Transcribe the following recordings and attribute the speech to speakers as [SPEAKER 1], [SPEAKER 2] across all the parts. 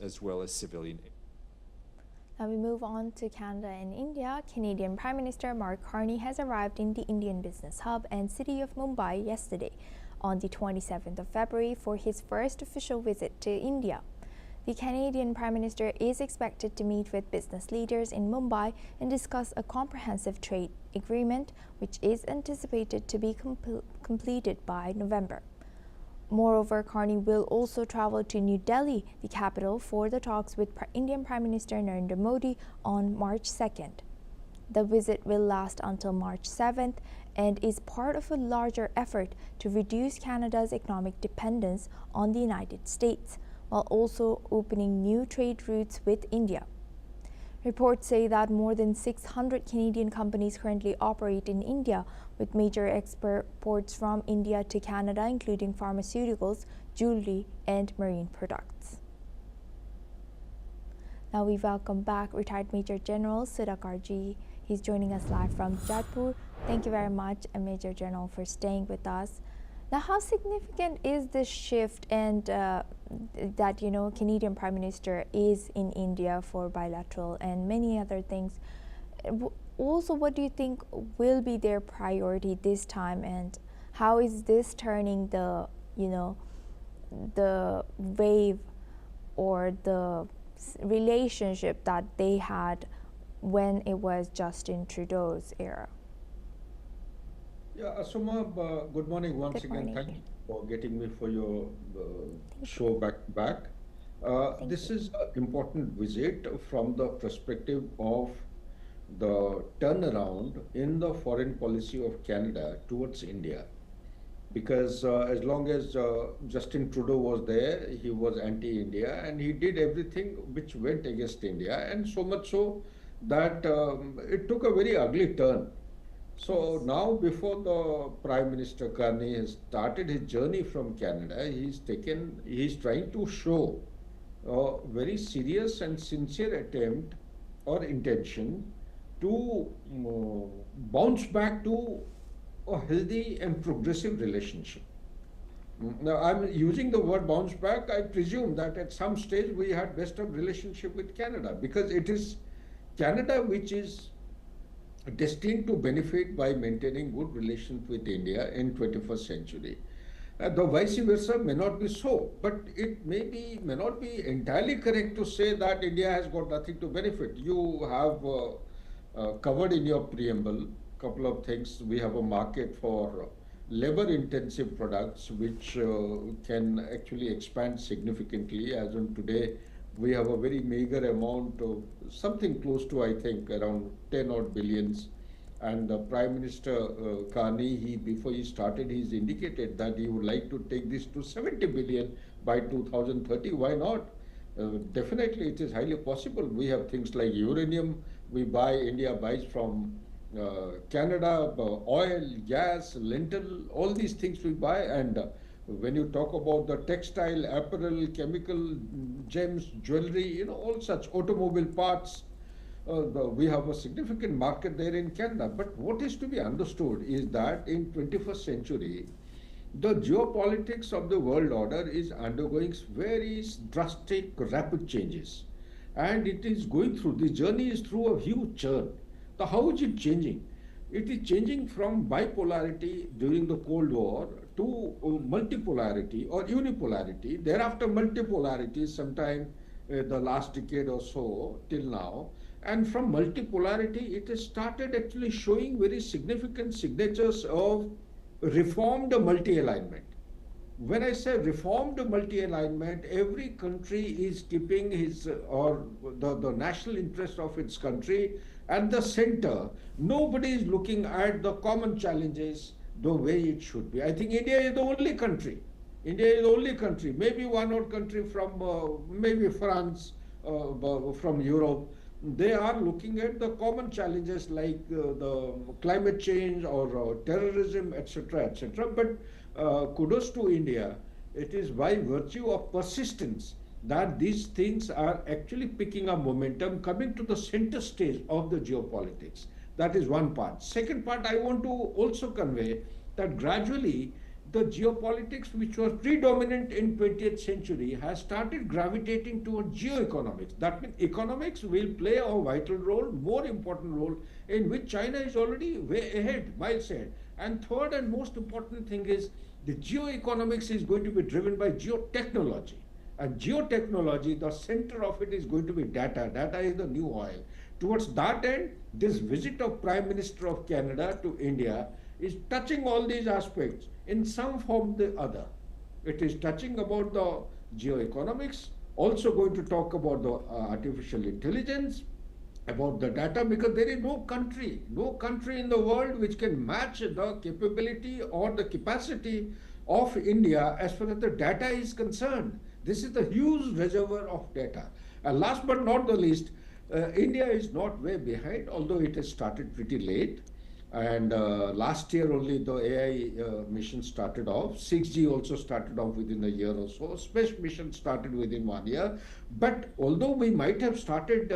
[SPEAKER 1] as well as civilian.
[SPEAKER 2] Now we move on to Canada and India. Canadian Prime Minister Mark Carney has arrived in the Indian business hub and city of Mumbai yesterday, on the 27th of February, for his first official visit to India. The Canadian Prime Minister is expected to meet with business leaders in Mumbai and discuss a comprehensive trade agreement, which is anticipated to be completed by November. Moreover, Carney will also travel to New Delhi, the capital, for the talks with Indian Prime Minister Narendra Modi on March 2nd. The visit will last until March 7th and is part of a larger effort to reduce Canada's economic dependence on the United States, while also opening new trade routes with India. Reports say that more than 600 Canadian companies currently operate in India, with major exports from India to Canada, including pharmaceuticals, jewelry, and marine products. Now we welcome back retired Major General Sudhakarji. He's joining us live from Jaipur. Thank you very much, Major General, for staying with us. Now, how significant is this shift and that, Canadian Prime Minister is in India for bilateral and many other things? Also, what do you think will be their priority this time, and how is this turning the, the wave or the relationship that they had when it was Justin Trudeau's era?
[SPEAKER 3] Yeah, Asuma, good morning once again. Thank you for getting me for your show back. This is an important visit from the perspective of the turnaround in the foreign policy of Canada towards India. Because as long as Justin Trudeau was there, he was anti-India and he did everything which went against India, and so much so that it took a very ugly turn. So now, before the Prime Minister Carney has started his journey from Canada, he's trying to show a very serious and sincere attempt or intention to bounce back to a healthy and progressive relationship. Now, I'm using the word bounce back. I presume that at some stage we had best of relationship with Canada, because it is Canada which is destined to benefit by maintaining good relations with India in 21st century. The vice versa may not be so, but it may not be entirely correct to say that India has got nothing to benefit. You have covered in your preamble a couple of things. We have a market for labor-intensive products which can actually expand significantly. As on today, we have a very meager amount of something close to, I think, around 10 odd billions. And Prime Minister Carney, before he started, he's indicated that he would like to take this to 70 billion by 2030. Why not? Definitely, it is highly possible. We have things like uranium. India buys from Canada, oil, gas, lentil, all these things we buy. And when you talk about the textile, apparel, chemical, gems, jewelry, all such automobile parts, we have a significant market there in Canada. But what is to be understood is that in 21st century, the geopolitics of the world order is undergoing very drastic, rapid changes. And it is going through, the journey is through a huge churn. So how is it changing? It is changing from bipolarity during the Cold War to multipolarity or unipolarity. Thereafter, multipolarity sometime the last decade or so till now. And from multipolarity, it has started actually showing very significant signatures of reformed multi-alignment. When I say reformed multi-alignment, every country is keeping his or the national interest of its country at the center. Nobody is looking at the common challenges the way it should be. I think India is the only country. India is the only country. Maybe one or country from maybe France, from Europe. They are looking at the common challenges like the climate change or terrorism, etc., etc. But kudos to India. It is by virtue of persistence that these things are actually picking up momentum, coming to the center stage of the geopolitics. That is one part. Second part, I want to also convey that gradually the geopolitics which was predominant in 20th century has started gravitating toward geoeconomics. That means economics will play a vital role, more important role, in which China is already way ahead, miles ahead. And third and most important thing is the geoeconomics is going to be driven by geotechnology. And geotechnology, the center of it is going to be data. Data is the new oil. Towards that end, this visit of Prime Minister of Canada to India is touching all these aspects in some form or the other. It is touching about the geoeconomics, also going to talk about the artificial intelligence, about the data, because there is no country in the world which can match the capability or the capacity of India as far as the data is concerned. This is the huge reservoir of data. And last but not the least, India is not way behind, although it has started pretty late. And last year only the AI mission started off. 6G also started off within a year or so. Space mission started within 1 year. But although we might have started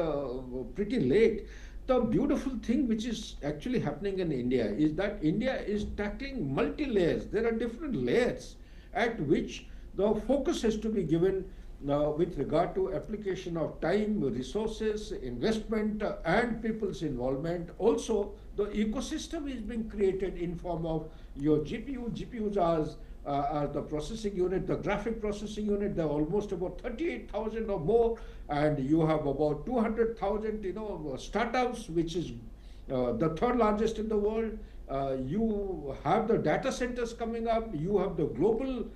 [SPEAKER 3] pretty late, the beautiful thing which is actually happening in India is that India is tackling multi-layers. There are different layers at which the focus has to be given with regard to application of time, resources, investment, and people's involvement. Also, the ecosystem is being created in form of your GPU. GPUs are the processing unit, the graphic processing unit. There are almost about 38,000 or more, and you have about 200,000, startups, which is the third largest in the world. You have the data centers coming up. You have the global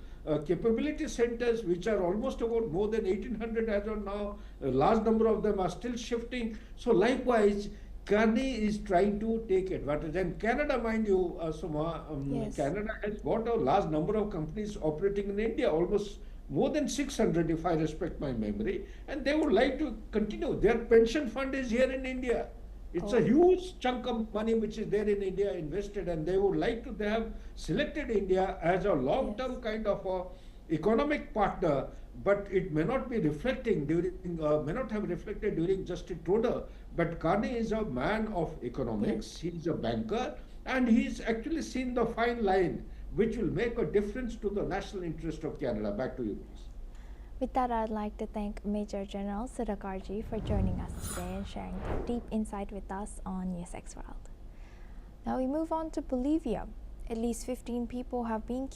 [SPEAKER 3] capability centers, which are almost about more than 1,800 as of now. A large number of them are still shifting. So likewise, Carney is trying to take advantage. And Canada, mind you, Suma,
[SPEAKER 2] Yes.
[SPEAKER 3] Canada has got a large number of companies operating in India, almost more than 600 if I respect my memory. And they would like to continue. Their pension fund is here in India. It's a huge chunk of money which is there in India invested, and they would like to, they have selected India as a long-term
[SPEAKER 2] Yes.
[SPEAKER 3] kind of a economic partner, but it may not be reflecting during, may not have reflected during Justin Trudeau. But Carney is a man of economics, he's a banker, and he's actually seen the fine line which will make a difference to the national interest of Canada. Back to you, please.
[SPEAKER 2] With that, I'd like to thank Major General Sudhakarji for joining us today and sharing their deep insight with us on NewsX World. Now we move on to Bolivia. At least 15 people have been killed